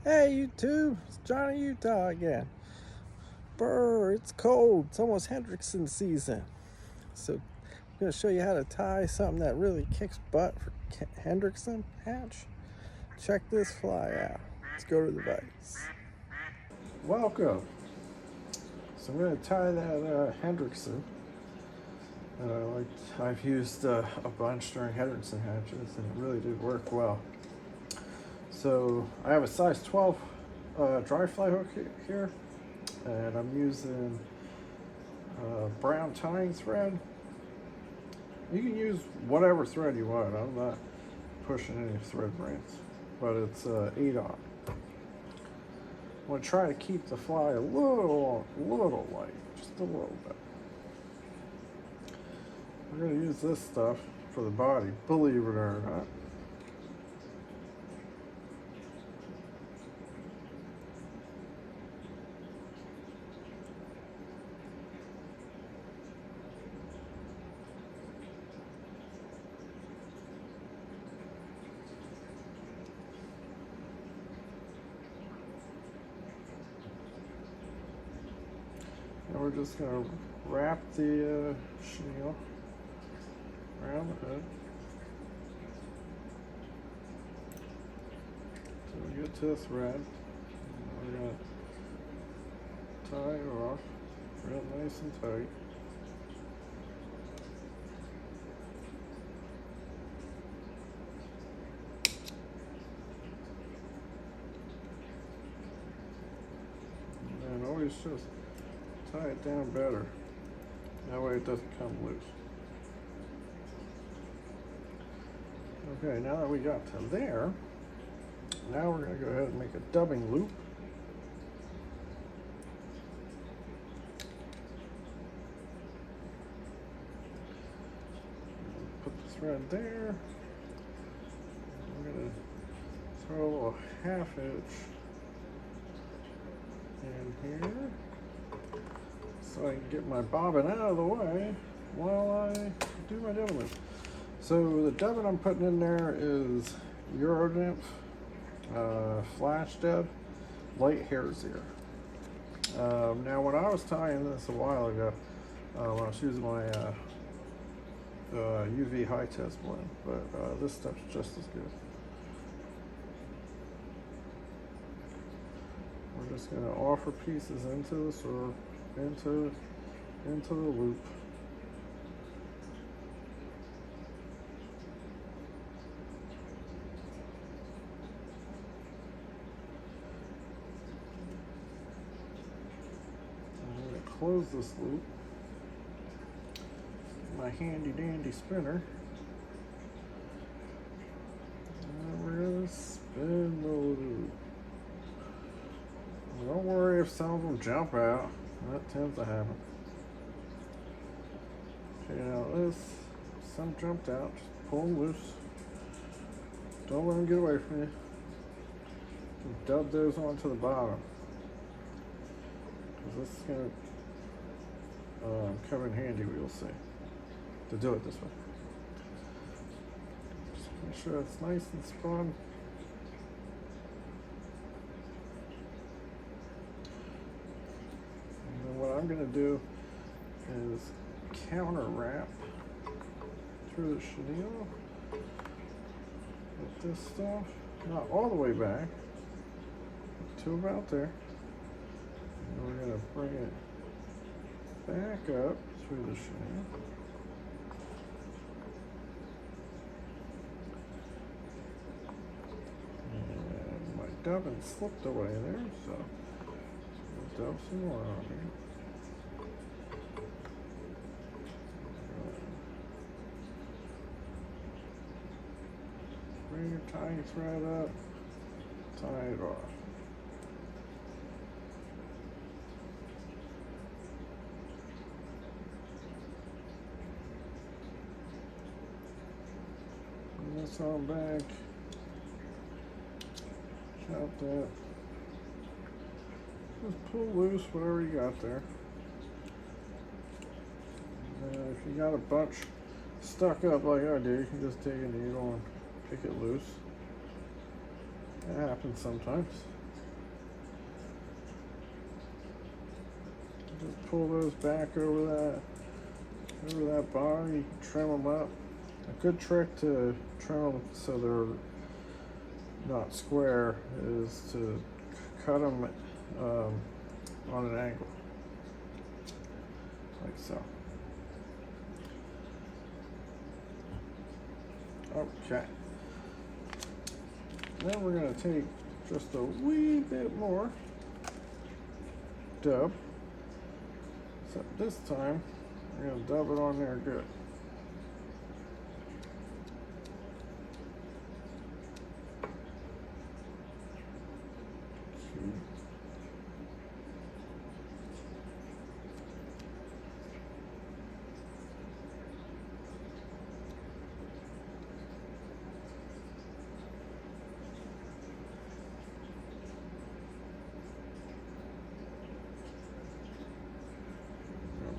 Hey YouTube, it's Johnny Utah again. Brr, it's cold. It's almost Hendrickson season. So I'm going to show you how to tie something that really kicks butt for Hendrickson hatch. Check this fly out. Let's go to the vise. Welcome. So I'm going to tie that Hendrickson. I've used a bunch during Hendrickson hatches, and it really did work well. So I have a size 12 dry fly hook here, and I'm using brown tying thread. You can use whatever thread you want. I'm not pushing any thread brands, but it's 8-aught. I'm going to try to keep the fly a little light, just a little bit. We're going to use this stuff for the body, believe it or not. And we're just going to wrap the chenille around the hood till we get to the thread. We're going to tie it off real nice and tight. And always just tie it down better. That way it doesn't come loose. Okay, now that we got to there, now we're going to go ahead and make a dubbing loop. Put the thread there. I'm going to throw a little 1/2 inch in here so I can get my bobbin out of the way while I do my dubbing loop. So the dubbin I'm putting in there is Euronymph Flash Dub Light Hare's Ear. Now when I was tying this a while ago, when I was using my UV high test blend, but this stuff's just as good. We're just going to offer pieces into the sword, into the loop. I'm going to close this loop. My handy dandy spinner. And we're going to spin the loop. Don't worry if some of them jump out. That tends to happen. Okay, now this, some jumped out. Just pull them loose. Don't let them get away from you. Just dub those onto the bottom, because this is going to come in handy, we'll see, to do it this way. Just make sure it's nice and spun. What I'm going to do is counter wrap through the chenille with this stuff, not all the way back, to about there. And we're going to bring it back up through the chenille. And my dubbin slipped away there, so we'll dub some more on here. Bring your tying thread up, tie it off. Bring this on back, chop that. Just pull loose whatever you got there. And if you got a bunch stuck up like I do, you can just take a needle and pick it loose. That happens sometimes. Just pull those back over that bar. You can trim them up. A good trick to trim them so they're not square is to cut them on an angle, like so. Okay. Then we're going to take just a wee bit more dub. So this time, we're going to dub it on there good.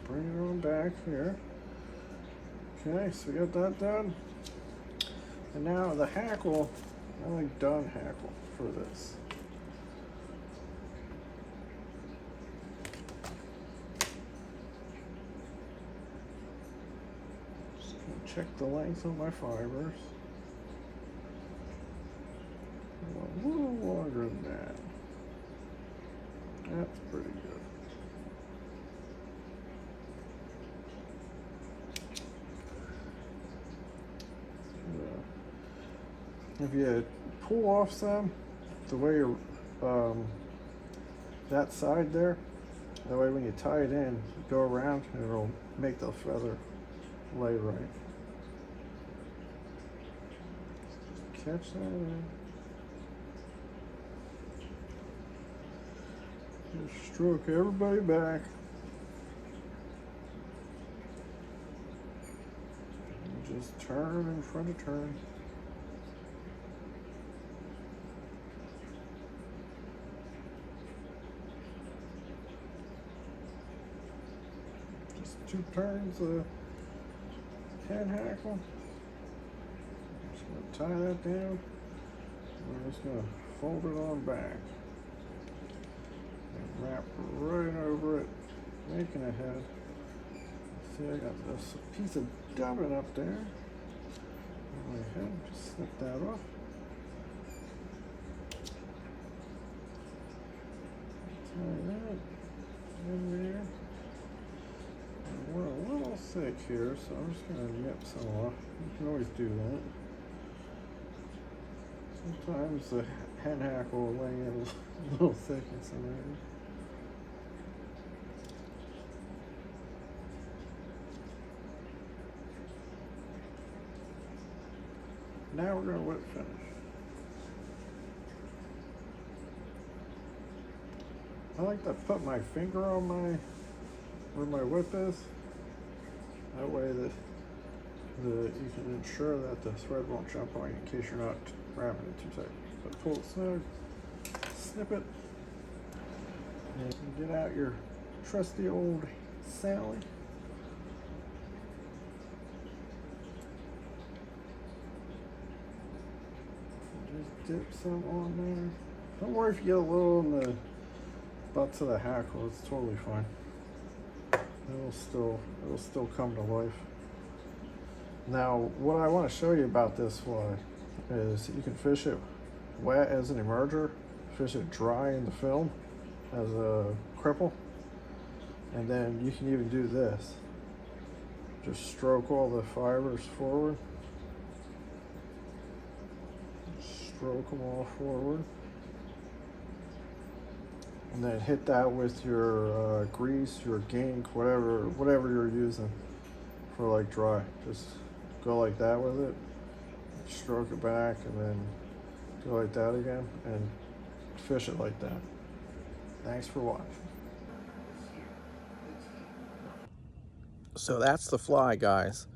Bring it on back here. Okay, so we got that done. And now the hackle, I like done hackle for this. Just gonna check the length of my fibers. A little longer than that. That's pretty good. If you pull off some, the way you're, that side there, that way when you tie it in, you go around and it'll make the feather lay right. Catch that in. Just stroke everybody back. And just turn in front of turn. Two turns of head hackle. I'm just going to tie that down. We're just going to fold it on back and wrap right over it, making a head. See, I got this piece of dubbing up there on my head. Just snip that off. Tie that in there. We're a little thick here, so I'm just going to nip some off. You can always do that. Sometimes the head hackle will lay in a little thick in some areas. Now we're going to whip finish. I like to put my finger on where my whip is. That way that you can ensure that the thread won't jump on you in case you're not wrapping it too tight. So pull it snug, snip it, and get out your trusty old Sally. Just dip some on there. Don't worry if you get a little in the butts of the hackle, it's totally fine. It'll still come to life. Now, what I want to show you about this fly is you can fish it wet as an emerger, fish it dry in the film as a cripple, and then you can even do this. Just stroke all the fibers forward. Stroke them all forward. And then hit that with your grease, your gink, whatever you're using for like dry. Just go like that with it, stroke it back, and then go like that again, and fish it like that. Thanks for watching. So that's the fly, guys.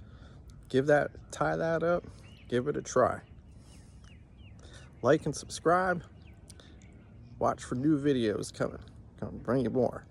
Tie that up, give it a try. Like and subscribe. Watch for new videos coming. Bring you more.